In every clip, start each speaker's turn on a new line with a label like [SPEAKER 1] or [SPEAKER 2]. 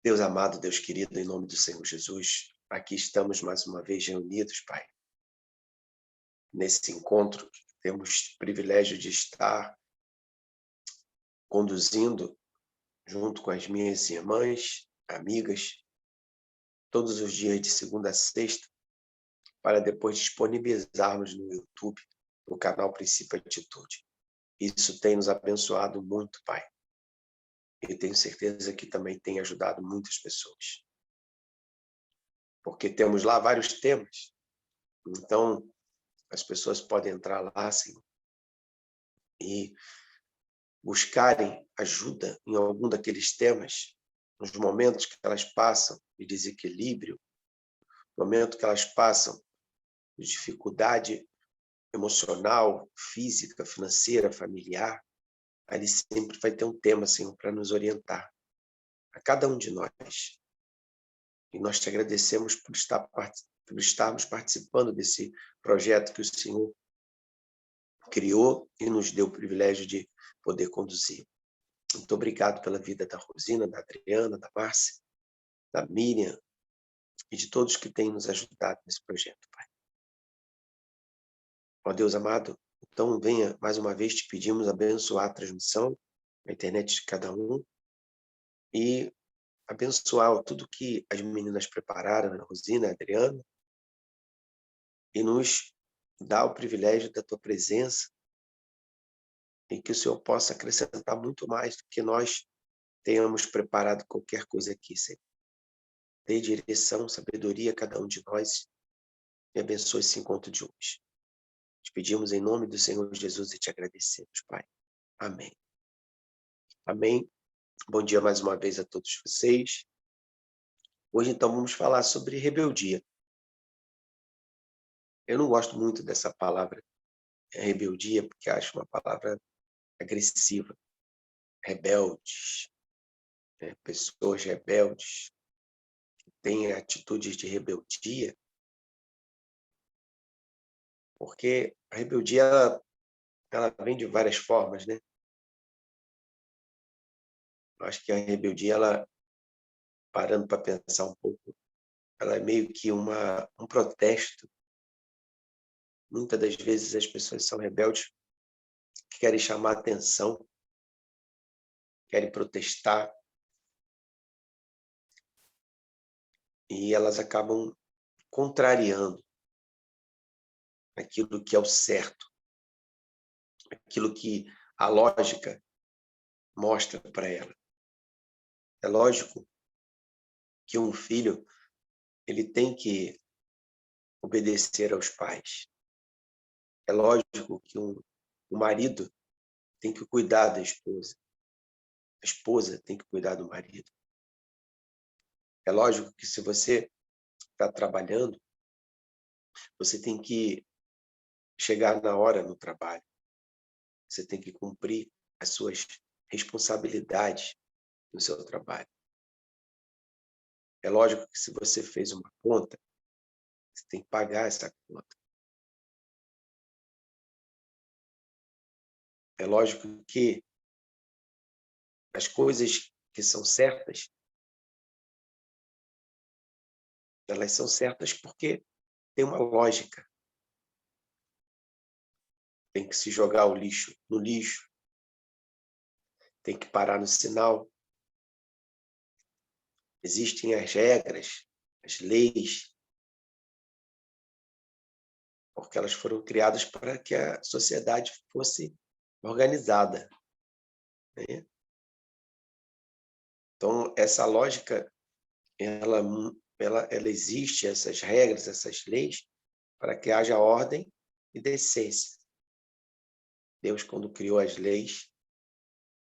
[SPEAKER 1] Deus amado, Deus querido, em nome do Senhor Jesus, aqui estamos mais uma vez reunidos, Pai. Nesse encontro, temos o privilégio de estar conduzindo, junto com as minhas irmãs, amigas, todos os dias de segunda a sexta, para depois disponibilizarmos no YouTube, no canal Princípio Atitude. Isso tem nos abençoado muito, Pai. E tenho certeza que também tem ajudado muitas pessoas. Porque temos lá vários temas. Então, as pessoas podem entrar lá, Senhor, e buscarem ajuda em algum daqueles temas, nos momentos que elas passam de desequilíbrio, no momento que elas passam de dificuldade emocional, física, financeira, familiar, ali sempre vai ter um tema, Senhor, para nos orientar, a cada um de nós. E nós te agradecemos por estarmos participando desse projeto que o Senhor criou e nos deu o privilégio de poder conduzir. Muito obrigado pela vida da Rosina, da Adriana, da Márcia, da Miriam e de todos que têm nos ajudado nesse projeto, Pai. Ó Deus amado, então venha mais uma vez, te pedimos abençoar a transmissão, a internet de cada um e abençoar tudo que as meninas prepararam, a Rosina, a Adriana, e nos dá o privilégio da tua presença e que o Senhor possa acrescentar muito mais do que nós tenhamos preparado qualquer coisa aqui, Senhor. Dê direção, sabedoria a cada um de nós e abençoe esse encontro de hoje. Te pedimos em nome do Senhor Jesus e te agradecemos, Pai. Amém. Amém. Bom dia mais uma vez a todos vocês. Hoje, então, vamos falar sobre rebeldia. Eu não gosto muito dessa palavra rebeldia, porque acho uma palavra agressiva. Rebeldes, pessoas rebeldes, que têm atitudes de rebeldia, porque a rebeldia ela vem de várias formas, né? Eu acho que a rebeldia, ela, parando para pensar um pouco, ela é meio que um protesto. Muitas das vezes as pessoas são rebeldes que querem chamar atenção, querem protestar, e elas acabam contrariando aquilo que é o certo, aquilo que a lógica mostra para ela. É lógico que um filho ele tem que obedecer aos pais. É lógico que um marido tem que cuidar da esposa. A esposa tem que cuidar do marido. É lógico que se você está trabalhando, você tem que chegar na hora no trabalho. Você tem que cumprir as suas responsabilidades no seu trabalho. É lógico que se você fez uma conta, você tem que pagar essa conta. É lógico que as coisas que são certas, elas são certas porque tem uma lógica. Tem que se jogar o lixo no lixo, tem que parar no sinal. Existem as regras, as leis, porque elas foram criadas para que a sociedade fosse organizada, né? Então, essa lógica, ela existe, essas regras, essas leis, para que haja ordem e decência. Deus, quando criou as leis,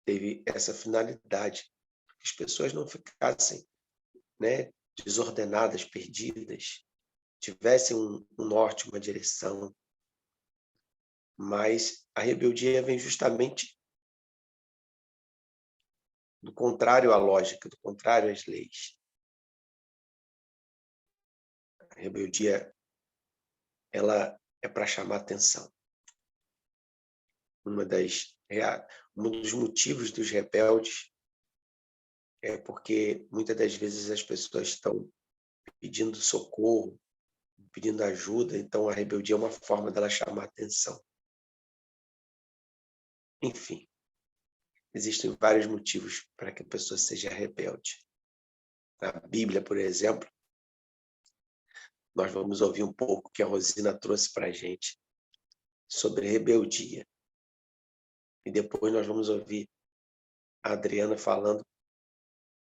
[SPEAKER 1] teve essa finalidade, que as pessoas não ficassem, né, desordenadas, perdidas, tivessem um norte, uma direção. Mas a rebeldia vem justamente do contrário à lógica, do contrário às leis. A rebeldia, ela é para chamar atenção. Um dos motivos dos rebeldes é porque muitas das vezes as pessoas estão pedindo socorro, pedindo ajuda, então a rebeldia é uma forma dela chamar atenção. Enfim, existem vários motivos para que a pessoa seja rebelde. Na Bíblia, por exemplo, nós vamos ouvir um pouco que a Rosina trouxe para a gente sobre rebeldia. E depois nós vamos ouvir a Adriana falando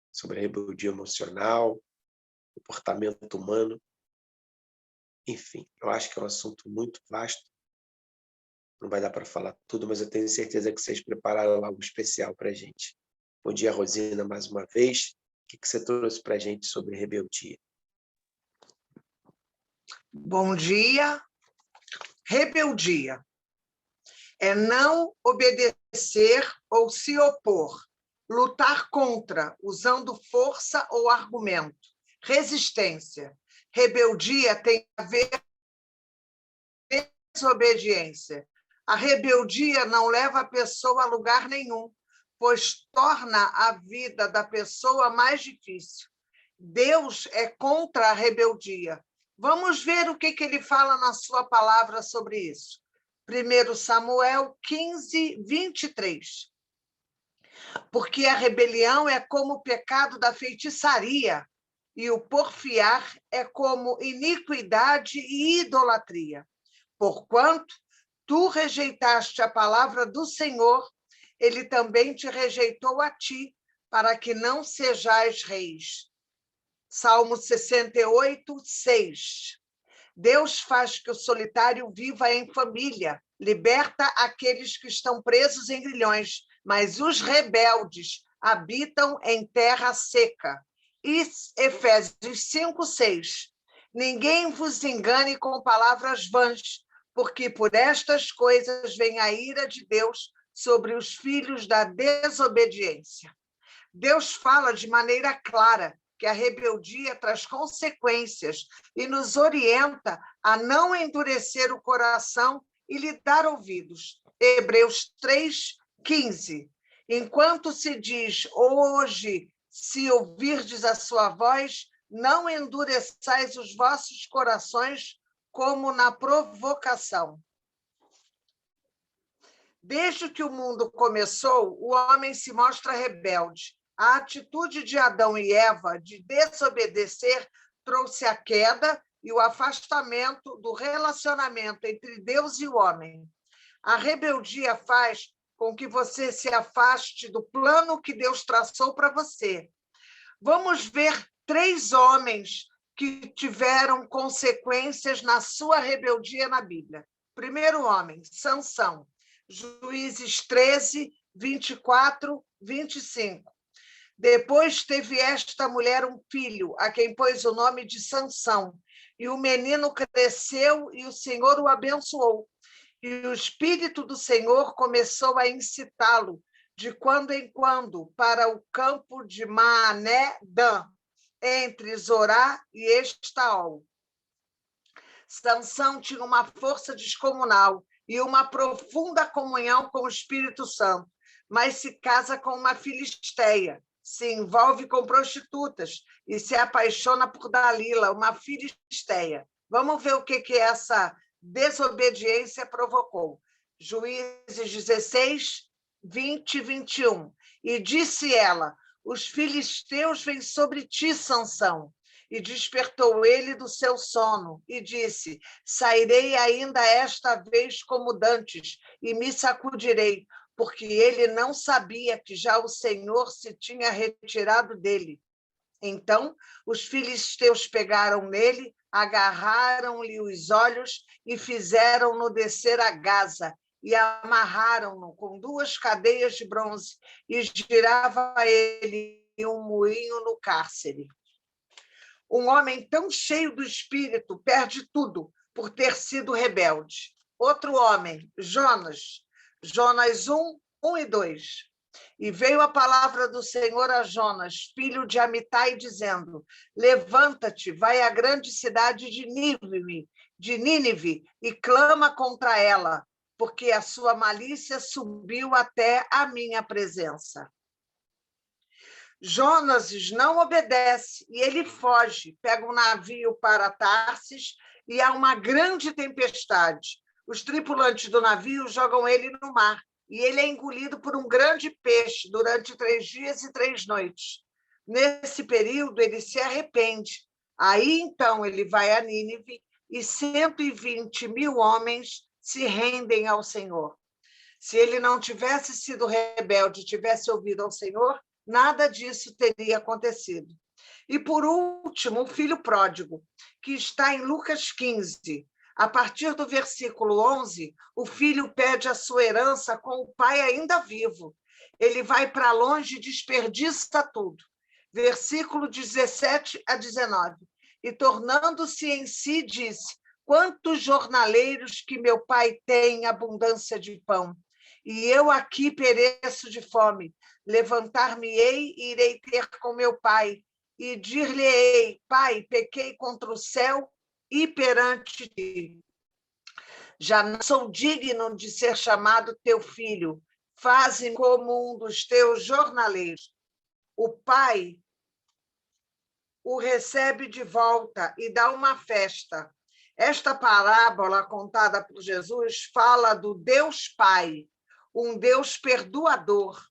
[SPEAKER 1] sobre rebeldia emocional, comportamento humano. Enfim, eu acho que é um assunto muito vasto. Não vai dar para falar tudo, mas eu tenho certeza que vocês prepararam algo especial para a gente. Bom dia, Rosina, mais uma vez. O que você trouxe para a gente sobre rebeldia?
[SPEAKER 2] Bom dia. Rebeldia é não obedecer ou se opor, lutar contra, usando força ou argumento. Resistência. Rebeldia tem a ver com desobediência. A rebeldia não leva a pessoa a lugar nenhum, pois torna a vida da pessoa mais difícil. Deus é contra a rebeldia. Vamos ver o que ele fala na sua palavra sobre isso. 1 Samuel 15, 23. Porque a rebelião é como o pecado da feitiçaria, e o porfiar é como iniquidade e idolatria. Porquanto tu rejeitaste a palavra do Senhor, ele também te rejeitou a ti, para que não sejais reis. Salmo 68, 6. Deus faz que o solitário viva em família, liberta aqueles que estão presos em grilhões, mas os rebeldes habitam em terra seca. E Efésios 5, 6. Ninguém vos engane com palavras vãs, porque por estas coisas vem a ira de Deus sobre os filhos da desobediência. Deus fala de maneira clara que a rebeldia traz consequências e nos orienta a não endurecer o coração e lhe dar ouvidos. Hebreus 3, 15. Enquanto se diz, hoje, se ouvirdes a sua voz, não endureçais os vossos corações como na provocação. Desde que o mundo começou, o homem se mostra rebelde. A atitude de Adão e Eva de desobedecer trouxe a queda e o afastamento do relacionamento entre Deus e o homem. A rebeldia faz com que você se afaste do plano que Deus traçou para você. Vamos ver 3 homens que tiveram consequências na sua rebeldia na Bíblia. Primeiro homem, Sansão, Juízes 13, 24, 25. Depois teve esta mulher um filho, a quem pôs o nome de Sansão. E o menino cresceu e o Senhor o abençoou. E o Espírito do Senhor começou a incitá-lo, de quando em quando, para o campo de Maané-Dan, entre Zorá e Estaol. Sansão tinha uma força descomunal e uma profunda comunhão com o Espírito Santo, mas se casa com uma filisteia, se envolve com prostitutas e se apaixona por Dalila, uma filisteia. Vamos ver o que essa desobediência provocou. Juízes 16, 20 e 21. E disse ela, os filisteus vêm sobre ti, Sansão. E despertou ele do seu sono e disse, sairei ainda esta vez como dantes e me sacudirei, porque ele não sabia que já o Senhor se tinha retirado dele. Então, os filisteus pegaram nele, agarraram-lhe os olhos e fizeram-no descer a Gaza, e amarraram-no com 2 cadeias de bronze, e girava ele um moinho no cárcere. Um homem tão cheio do Espírito perde tudo por ter sido rebelde. Outro homem, Jonas, Jonas 1, 1 e 2. E veio a palavra do Senhor a Jonas, filho de Amitai, dizendo, levanta-te, vai à grande cidade de Nínive, e clama contra ela, porque a sua malícia subiu até a minha presença. Jonas não obedece e ele foge, pega um navio para Tarsis e há uma grande tempestade. Os tripulantes do navio jogam ele no mar e ele é engolido por um grande peixe durante 3 dias e 3 noites. Nesse período, ele se arrepende. Aí, então, ele vai a Nínive e 120.000 homens se rendem ao Senhor. Se ele não tivesse sido rebelde, tivesse ouvido ao Senhor, nada disso teria acontecido. E, por último, o filho pródigo, que está em Lucas 15. A partir do versículo 11, o filho pede a sua herança com o pai ainda vivo. Ele vai para longe e desperdiça tudo. Versículo 17 a 19. E, tornando-se em si, disse: quantos jornaleiros que meu pai tem abundância de pão, e eu aqui pereço de fome. Levantar-me-ei e irei ter com meu pai, e dir-lhe-ei: pai, pequei contra o céu e perante ti. Já não sou digno de ser chamado teu filho. Faze-me como um dos teus jornaleiros. O pai o recebe de volta e dá uma festa. Esta parábola contada por Jesus fala do Deus Pai, um Deus perdoador.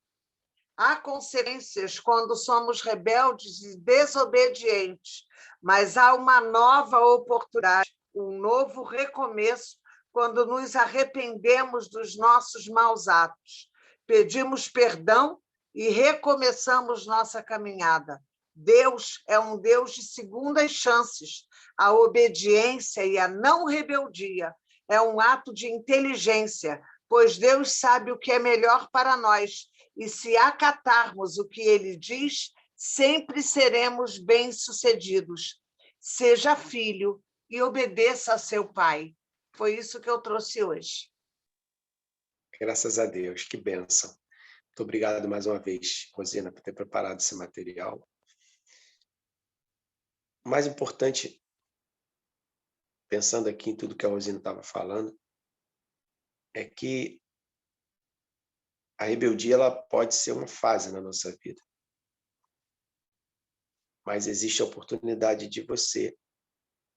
[SPEAKER 2] Há consequências quando somos rebeldes e desobedientes, mas há uma nova oportunidade, um novo recomeço quando nos arrependemos dos nossos maus atos, pedimos perdão e recomeçamos nossa caminhada. Deus é um Deus de segundas chances. A obediência e a não rebeldia é um ato de inteligência, pois Deus sabe o que é melhor para nós. E se acatarmos o que ele diz, sempre seremos bem-sucedidos. Seja filho e obedeça a seu pai. Foi isso que eu trouxe hoje.
[SPEAKER 1] Graças a Deus, que bênção. Muito obrigado mais uma vez, Rosina, por ter preparado esse material. O mais importante, pensando aqui em tudo que a Rosina estava falando, é que a rebeldia ela pode ser uma fase na nossa vida. Mas existe a oportunidade de você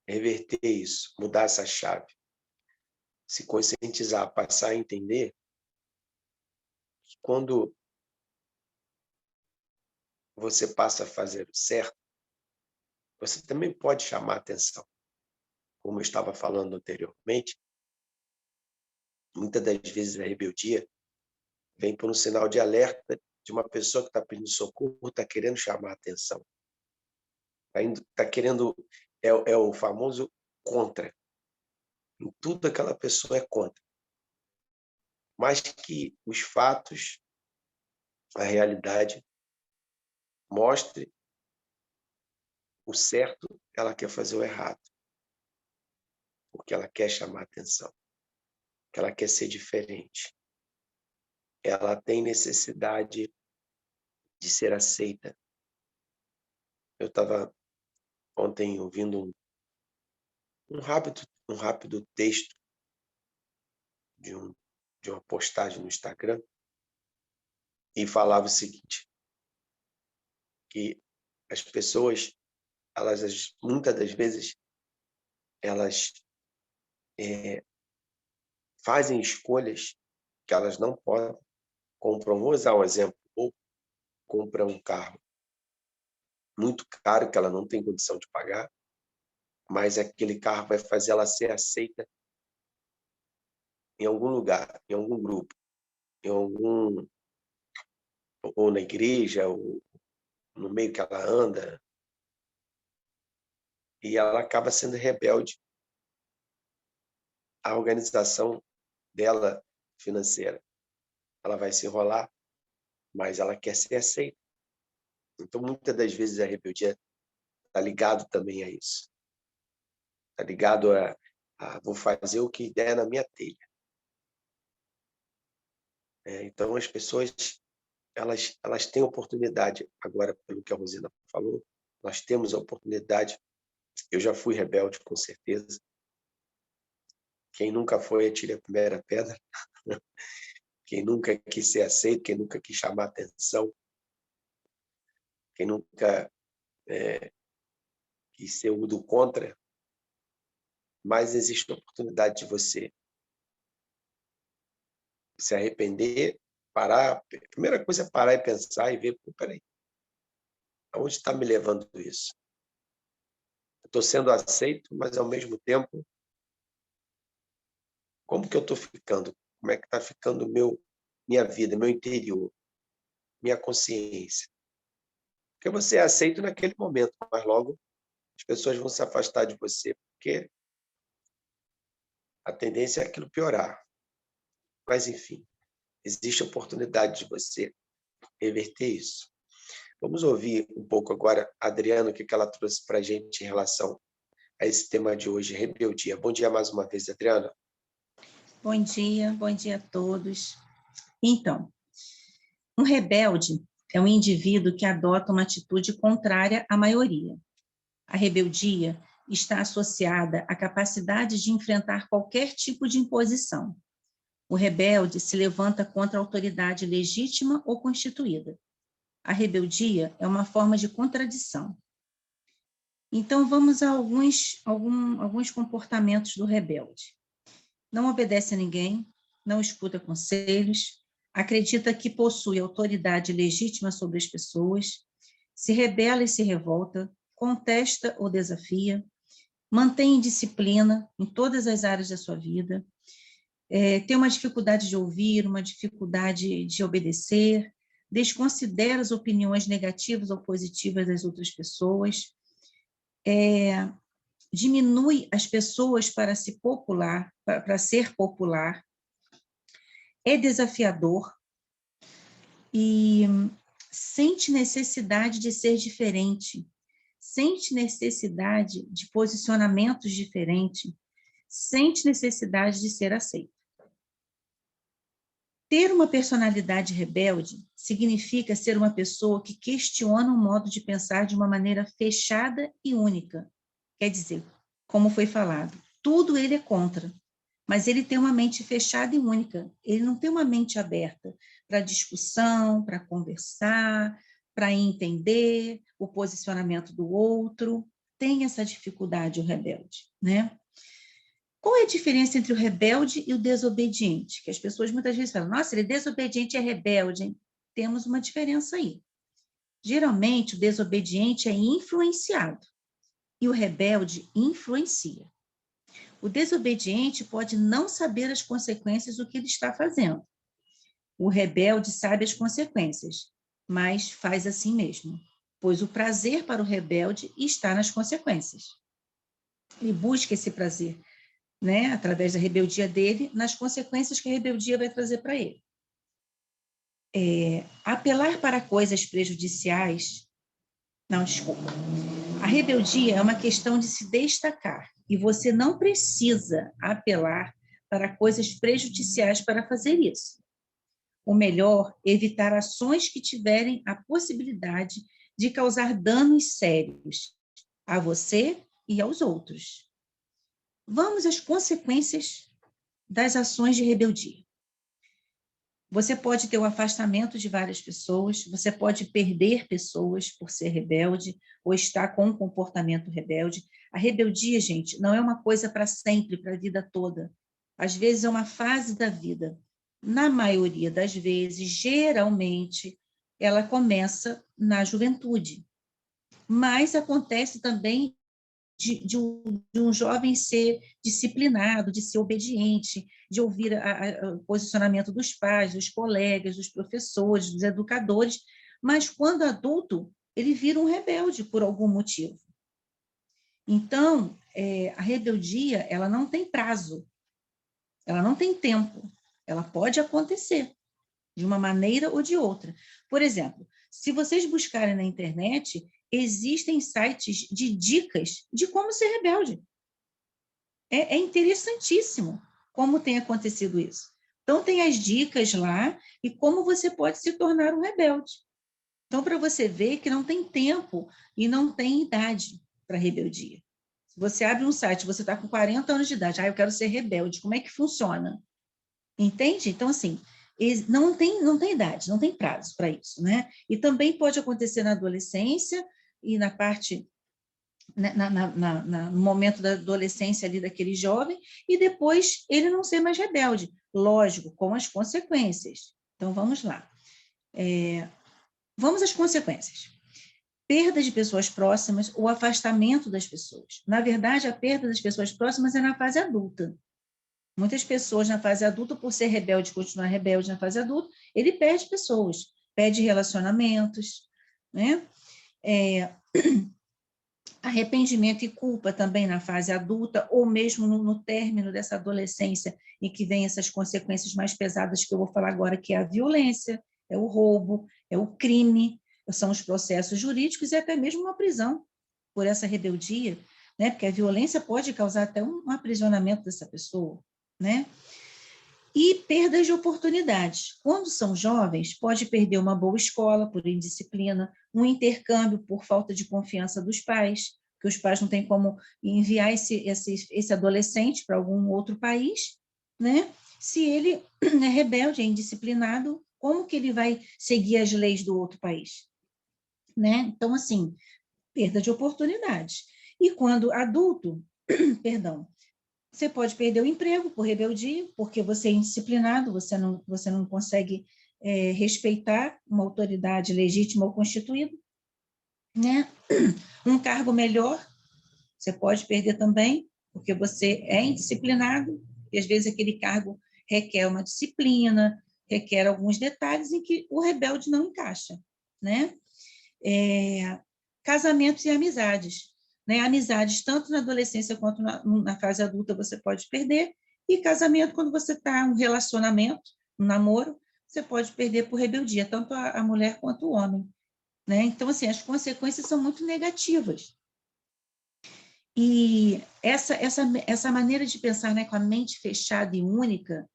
[SPEAKER 1] reverter isso, mudar essa chave, se conscientizar, passar a entender que quando você passa a fazer o certo, você também pode chamar a atenção. Como eu estava falando anteriormente, muitas das vezes a rebeldia vem por um sinal de alerta de uma pessoa que está pedindo socorro, está querendo chamar a atenção. Está querendo, é o famoso contra. Em tudo aquela pessoa é contra. Mas que os fatos, a realidade, mostre o certo, ela quer fazer o errado. Porque ela quer chamar a atenção. Porque ela quer ser diferente. Ela tem necessidade de ser aceita. Eu estava ontem ouvindo um rápido texto de uma postagem no Instagram e falava o seguinte, que as pessoas, muitas das vezes, elas fazem escolhas que elas não podem. Vou usar um exemplo, ou compram um carro muito caro que ela não tem condição de pagar, mas aquele carro vai fazer ela ser aceita em algum lugar, em algum grupo, ou na igreja, ou no meio que ela anda, e ela acaba sendo rebelde à organização dela financeira. Ela vai se enrolar, mas ela quer ser aceita. Então, muitas das vezes a rebeldia está ligado também a isso. Está ligado a vou fazer o que der na minha telha. Então, as pessoas elas têm oportunidade, agora, pelo que a Rosina falou, nós temos a oportunidade. Eu já fui rebelde, com certeza. Quem nunca foi, atire a primeira pedra. Quem nunca quis ser aceito, quem nunca quis chamar atenção. quem nunca quis ser o do contra, mais existe a oportunidade de você se arrepender, parar. A primeira coisa é parar e pensar e ver, peraí, aonde está me levando isso? Estou sendo aceito, mas ao mesmo tempo, como que eu estou ficando? Como é que está ficando minha vida, meu interior, minha consciência? Porque você é aceito naquele momento, mas logo as pessoas vão se afastar de você, porque a tendência é aquilo piorar. Mas, enfim, existe a oportunidade de você reverter isso. Vamos ouvir um pouco agora a Adriana, o que ela trouxe para a gente em relação a esse tema de hoje, rebeldia. Bom dia mais uma vez, Adriana.
[SPEAKER 3] Bom dia a todos. Então, um rebelde é um indivíduo que adota uma atitude contrária à maioria. A rebeldia está associada à capacidade de enfrentar qualquer tipo de imposição. O rebelde se levanta contra a autoridade legítima ou constituída. A rebeldia é uma forma de contradição. Então, vamos a alguns comportamentos do rebelde. Não obedece a ninguém, não escuta conselhos, acredita que possui autoridade legítima sobre as pessoas, se rebela e se revolta, contesta ou desafia, mantém indisciplina em todas as áreas da sua vida, tem uma dificuldade de ouvir, uma dificuldade de obedecer, desconsidera as opiniões negativas ou positivas das outras pessoas, diminui as pessoas para ser popular, é desafiador e sente necessidade de ser diferente, sente necessidade de posicionamentos diferentes, sente necessidade de ser aceito. Ter uma personalidade rebelde significa ser uma pessoa que questiona o modo de pensar de uma maneira fechada e única. Quer dizer, como foi falado, tudo ele é contra, mas ele tem uma mente fechada e única, ele não tem uma mente aberta para discussão, para conversar, para entender o posicionamento do outro, tem essa dificuldade o rebelde, né? Qual é a diferença entre o rebelde e o desobediente? Que as pessoas muitas vezes falam, nossa, ele é desobediente e é rebelde, hein? Temos uma diferença aí. Geralmente, o desobediente é influenciado e o rebelde influencia. O desobediente pode não saber as consequências do que ele está fazendo. O rebelde sabe as consequências, mas faz assim mesmo, pois o prazer para o rebelde está nas consequências. Ele busca esse prazer, né, através da rebeldia dele, nas consequências que a rebeldia vai trazer para ele. Apelar para coisas prejudiciais... Não, desculpa. A rebeldia é uma questão de se destacar, e você não precisa apelar para coisas prejudiciais para fazer isso. O melhor é evitar ações que tiverem a possibilidade de causar danos sérios a você e aos outros. Vamos às consequências das ações de rebeldia. Você pode ter o afastamento de várias pessoas, você pode perder pessoas por ser rebelde ou estar com um comportamento rebelde. A rebeldia, gente, não é uma coisa para sempre, para a vida toda. Às vezes é uma fase da vida. Na maioria das vezes, geralmente, ela começa na juventude. Mas acontece também de um jovem ser disciplinado, de ser obediente, de ouvir o posicionamento dos pais, dos colegas, dos professores, dos educadores, mas quando adulto, ele vira um rebelde por algum motivo. Então, a rebeldia, ela não tem prazo, ela não tem tempo, ela pode acontecer de uma maneira ou de outra. Por exemplo, se vocês buscarem na internet, existem sites de dicas de como ser rebelde. É interessantíssimo como tem acontecido isso. Então, tem as dicas lá e como você pode se tornar um rebelde. Então, para você ver que não tem tempo e não tem idade para rebeldia. Se você abre um site, você está com 40 anos de idade, eu quero ser rebelde, como é que funciona? Entende? Então, assim, não tem idade, não tem prazo para isso, né? E também pode acontecer na adolescência e na parte, no momento da adolescência ali daquele jovem, e depois ele não ser mais rebelde, lógico, com as consequências. Então, vamos lá. Vamos às consequências. Perda de pessoas próximas ou afastamento das pessoas. Na verdade, a perda das pessoas próximas é na fase adulta. Muitas pessoas na fase adulta, por ser rebelde, continuar rebelde na fase adulta, ele perde pessoas, perde relacionamentos, né? Arrependimento e culpa também na fase adulta, ou mesmo no término dessa adolescência, em que vem essas consequências mais pesadas que eu vou falar agora, que é a violência, é o roubo, é o crime, são os processos jurídicos e até mesmo uma prisão por essa rebeldia, né? Porque a violência pode causar até um aprisionamento dessa pessoa, né? E perdas de oportunidades. Quando são jovens, pode perder uma boa escola por indisciplina, um intercâmbio por falta de confiança dos pais, que os pais não têm como enviar esse adolescente para algum outro país, né? Se ele é rebelde, é indisciplinado, como que ele vai seguir as leis do outro país? Né? Então, assim, perda de oportunidades. E quando adulto, perdão, você pode perder o emprego por rebeldia, porque você é indisciplinado, você não consegue respeitar uma autoridade legítima ou constituída, né? Um cargo melhor, você pode perder também, porque você é indisciplinado, e às vezes aquele cargo requer uma disciplina, requer alguns detalhes em que o rebelde não encaixa, né? Casamentos e amizades. Né? Amizades, tanto na adolescência quanto na fase adulta, você pode perder, e casamento, quando você está em um relacionamento, um namoro, você pode perder por rebeldia, tanto a mulher quanto o homem. Né? Então, assim, as consequências são muito negativas. E essa maneira de pensar, né, com a mente fechada e única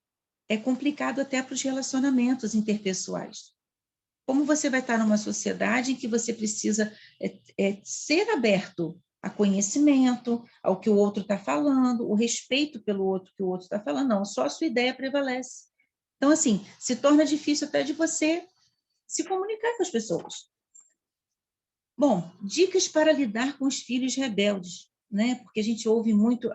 [SPEAKER 3] é complicado até para os relacionamentos interpessoais. Como você vai estar numa sociedade em que você precisa ser aberto a conhecimento, ao que o outro está falando, o respeito pelo outro que o outro está falando, não, só a sua ideia prevalece. Então, assim, se torna difícil até de você se comunicar com as pessoas. Bom, dicas para lidar com os filhos rebeldes, né? Porque a gente ouve muito,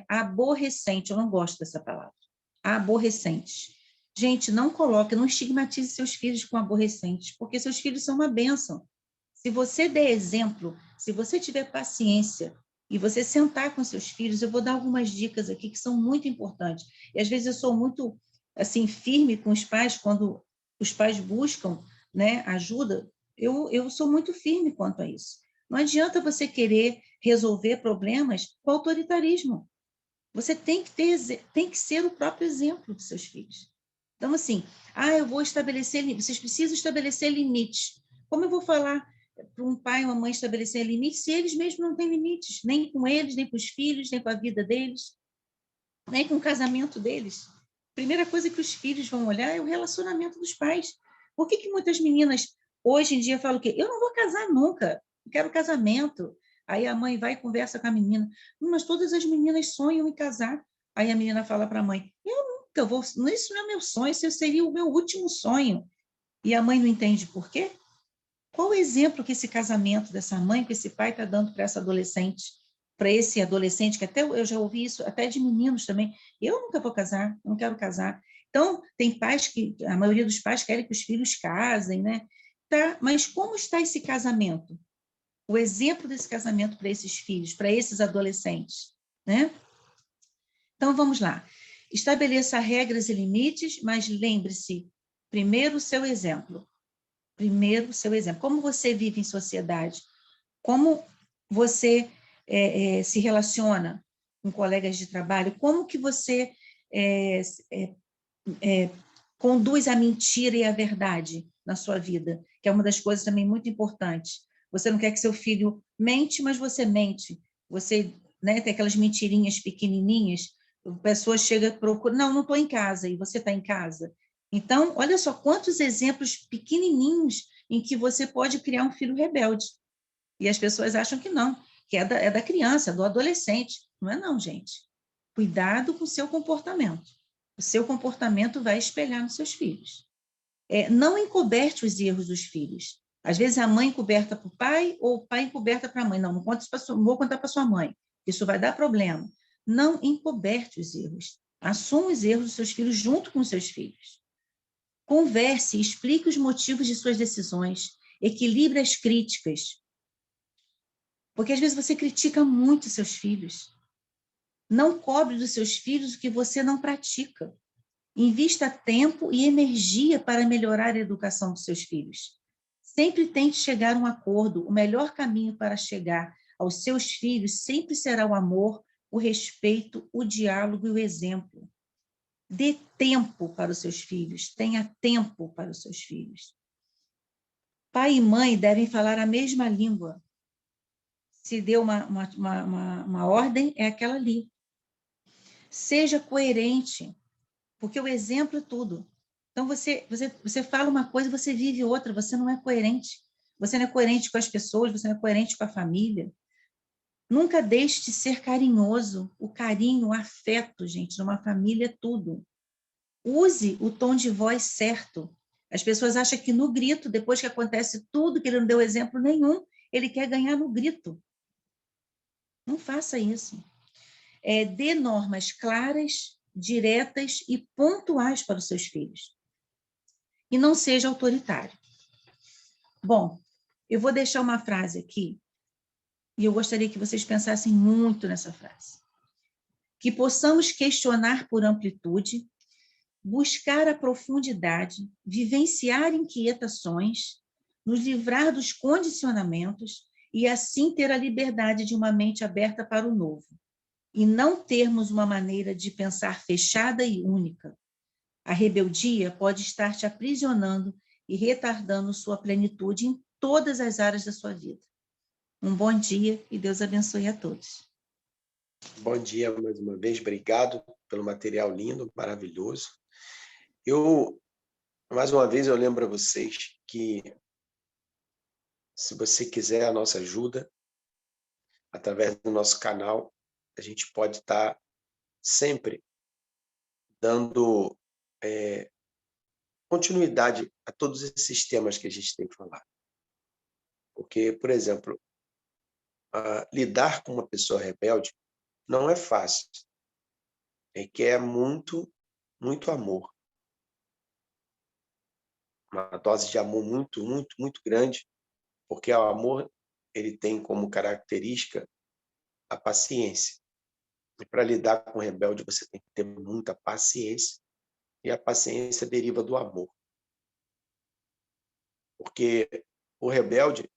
[SPEAKER 3] aborrecente, eu não gosto dessa palavra, aborrecentes. Gente, não coloque, não estigmatize seus filhos com aborrecentes, porque seus filhos são uma bênção. Se você der exemplo, se você tiver paciência e você sentar com seus filhos, eu vou dar algumas dicas aqui que são muito importantes. E às vezes eu sou muito assim firme com os pais quando os pais buscam, né, ajuda. Eu sou muito firme quanto a isso. Não adianta você querer resolver problemas com autoritarismo. Você tem que ser o próprio exemplo dos seus filhos. Então, assim, eu vou estabelecer, vocês precisam estabelecer limites. Como eu vou falar para um pai ou uma mãe estabelecer limites se eles mesmos não têm limites, nem com eles, nem com os filhos, nem com a vida deles, nem com o casamento deles? Primeira coisa que os filhos vão olhar é o relacionamento dos pais. Por que muitas meninas hoje em dia falam o quê? Eu não vou casar nunca, eu quero casamento. Aí a mãe vai e conversa com a menina. Mas todas as meninas sonham em casar. Aí a menina fala para a mãe, eu nunca vou, isso não é meu sonho, isso seria o meu último sonho. E a mãe não entende por quê? Qual o exemplo que esse casamento dessa mãe, que esse pai está dando para essa adolescente, para esse adolescente, que até eu já ouvi isso, até de meninos também, eu nunca vou casar, não quero casar. Então, tem pais que, a maioria dos pais querem que os filhos casem, né? Tá, mas como está esse casamento? O exemplo desse casamento para esses filhos, para esses adolescentes, né? Então, vamos lá. Estabeleça regras e limites, mas lembre-se, primeiro o seu exemplo. Primeiro o seu exemplo. Como você vive em sociedade? Como você se relaciona com colegas de trabalho? Como que você conduz a mentira e a verdade na sua vida? Que é uma das coisas também muito importantes. Você não quer que seu filho mente, mas você mente. Você, né, tem aquelas mentirinhas pequenininhas, a pessoa chega e procura, não estou em casa, e você está em casa. Então, olha só quantos exemplos pequenininhos em que você pode criar um filho rebelde. E as pessoas acham que não, que é da criança, do adolescente. Não é não, gente. Cuidado com o seu comportamento. O seu comportamento vai espelhar nos seus filhos. Não encoberte os erros dos filhos. Às vezes a mãe encoberta para o pai ou o pai encoberta para a mãe. Não conta isso não vou contar para sua mãe. Isso vai dar problema. Não encoberte os erros. Assuma os erros dos seus filhos junto com os seus filhos. Converse, explique os motivos de suas decisões. Equilibre as críticas. Porque às vezes você critica muito seus filhos. Não cobre dos seus filhos o que você não pratica. Invista tempo e energia para melhorar a educação dos seus filhos. Sempre tente chegar a um acordo. O melhor caminho para chegar aos seus filhos sempre será o amor, o respeito, o diálogo e o exemplo. Dê tempo para os seus filhos. Tenha tempo para os seus filhos. Pai e mãe devem falar a mesma língua. Se deu uma ordem, é aquela ali. Seja coerente, porque o exemplo é tudo. Então, você fala uma coisa, você vive outra, você não é coerente. Você não é coerente com as pessoas, você não é coerente com a família. Nunca deixe de ser carinhoso. O carinho, o afeto, gente, numa família é tudo. Use o tom de voz certo. As pessoas acham que no grito, depois que acontece tudo, que ele não deu exemplo nenhum, ele quer ganhar no grito. Não faça isso. Dê normas claras, diretas e pontuais para os seus filhos. E não seja autoritário. Bom, eu vou deixar uma frase aqui, e eu gostaria que vocês pensassem muito nessa frase. Que possamos questionar por amplitude, buscar a profundidade, vivenciar inquietações, nos livrar dos condicionamentos e assim ter a liberdade de uma mente aberta para o novo. E não termos uma maneira de pensar fechada e única. A rebeldia pode estar te aprisionando e retardando sua plenitude em todas as áreas da sua vida. Um bom dia e Deus abençoe a todos.
[SPEAKER 1] Bom dia mais uma vez, obrigado pelo material lindo, maravilhoso. Mais uma vez, eu lembro a vocês que, se você quiser a nossa ajuda, através do nosso canal, a gente pode estar sempre dando continuidade a todos esses temas que a gente tem falado. Porque, por exemplo, lidar com uma pessoa rebelde não é fácil. Requer muito, muito amor. Uma dose de amor muito, muito, muito grande, porque o amor ele tem como característica a paciência. E para lidar com o rebelde, você tem que ter muita paciência, e a paciência deriva do amor. Porque o rebelde,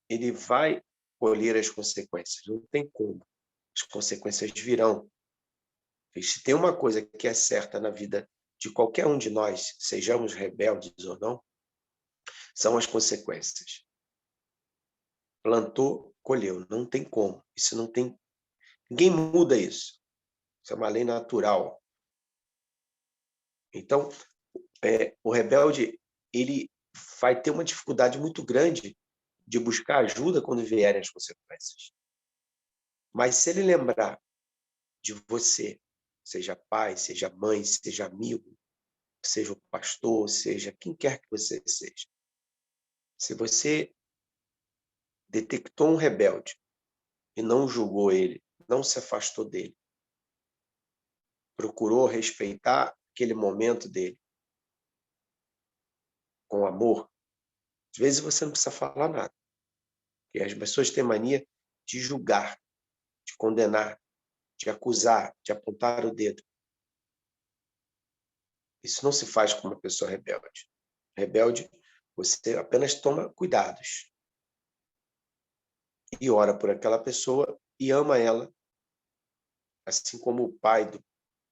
[SPEAKER 1] ele vai colher as consequências, não tem como. As consequências virão. E se tem uma coisa que é certa na vida de qualquer um de nós, sejamos rebeldes ou não, são as consequências. Plantou, colheu, não tem como. Isso não tem. Ninguém muda isso. Isso é uma lei natural. Então, o rebelde, ele vai ter uma dificuldade muito grande de buscar ajuda quando vierem as consequências. Mas se ele lembrar de você, seja pai, seja mãe, seja amigo, seja o pastor, seja quem quer que você seja, se você detectou um rebelde e não julgou ele, não se afastou dele, procurou respeitar aquele momento dele com amor, às vezes você não precisa falar nada. Porque as pessoas têm mania de julgar, de condenar, de acusar, de apontar o dedo. Isso não se faz com uma pessoa rebelde. Rebelde, você apenas toma cuidados e ora por aquela pessoa e ama ela, assim como o pai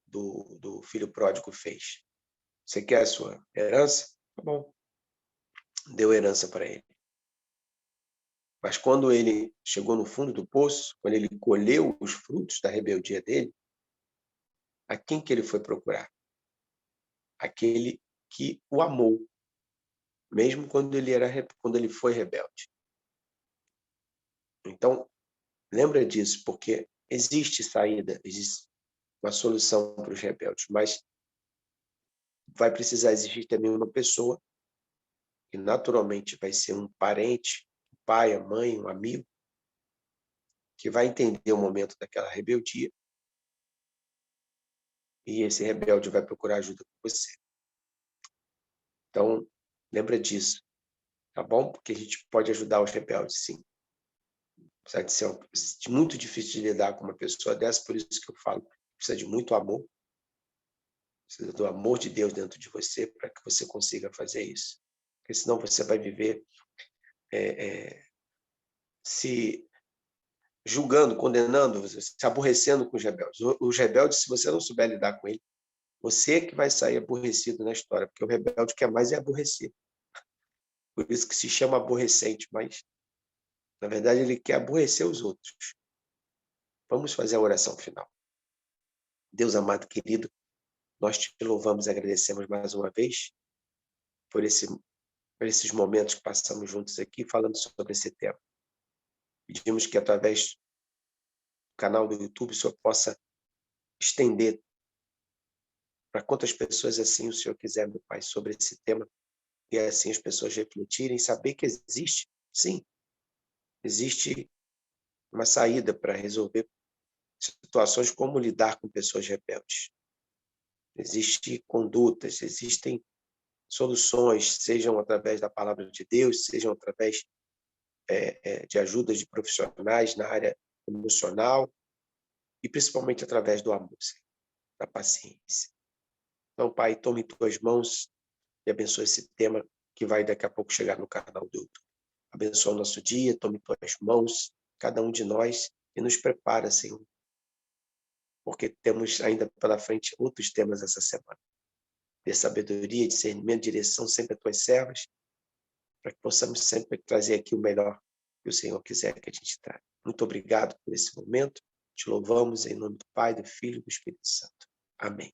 [SPEAKER 1] do filho pródigo fez. Você quer a sua herança? Tá bom. Deu herança para ele. Mas quando ele chegou no fundo do poço, quando ele colheu os frutos da rebeldia dele, a quem que ele foi procurar? Aquele que o amou, mesmo quando ele foi rebelde. Então, lembra disso, porque existe saída, existe uma solução para os rebeldes, mas vai precisar existir também uma pessoa, que naturalmente vai ser um parente, um pai, a mãe, um amigo, que vai entender o momento daquela rebeldia, e esse rebelde vai procurar ajuda com você. Então, lembra disso, tá bom? Porque a gente pode ajudar os rebeldes, sim. Apesar de ser muito difícil de lidar com uma pessoa dessa, por isso que eu falo, precisa de muito amor, precisa do amor de Deus dentro de você para que você consiga fazer isso. Porque senão você vai viver se julgando, condenando, se aborrecendo com os rebeldes. Os rebeldes, se você não souber lidar com ele, você que vai sair aborrecido na história, porque o rebelde quer mais é aborrecer. Por isso que se chama aborrecente, mas, na verdade, ele quer aborrecer os outros. Vamos fazer a oração final. Deus amado, querido, nós te louvamos e agradecemos mais uma vez por esses momentos que passamos juntos aqui, falando sobre esse tema. Pedimos que, através do canal do YouTube, o Senhor possa estender para quantas pessoas assim o Senhor quiser, meu Pai, sobre esse tema, e assim as pessoas refletirem, saber que existe, sim, existe uma saída para resolver situações como lidar com pessoas rebeldes. Existem condutas, existem soluções, sejam através da palavra de Deus, sejam através de ajudas de profissionais na área emocional e principalmente através do amor, da paciência. Então, Pai, tome em tuas mãos e abençoe esse tema que vai daqui a pouco chegar no canal do YouTube. Abençoa o nosso dia, tome em tuas mãos, cada um de nós, e nos prepara, Senhor, porque temos ainda pela frente outros temas essa semana. Dê sabedoria, discernimento, direção sempre a tuas servas, para que possamos sempre trazer aqui o melhor que o Senhor quiser que a gente traga. Muito obrigado por esse momento. Te louvamos em nome do Pai, do Filho e do Espírito Santo. Amém.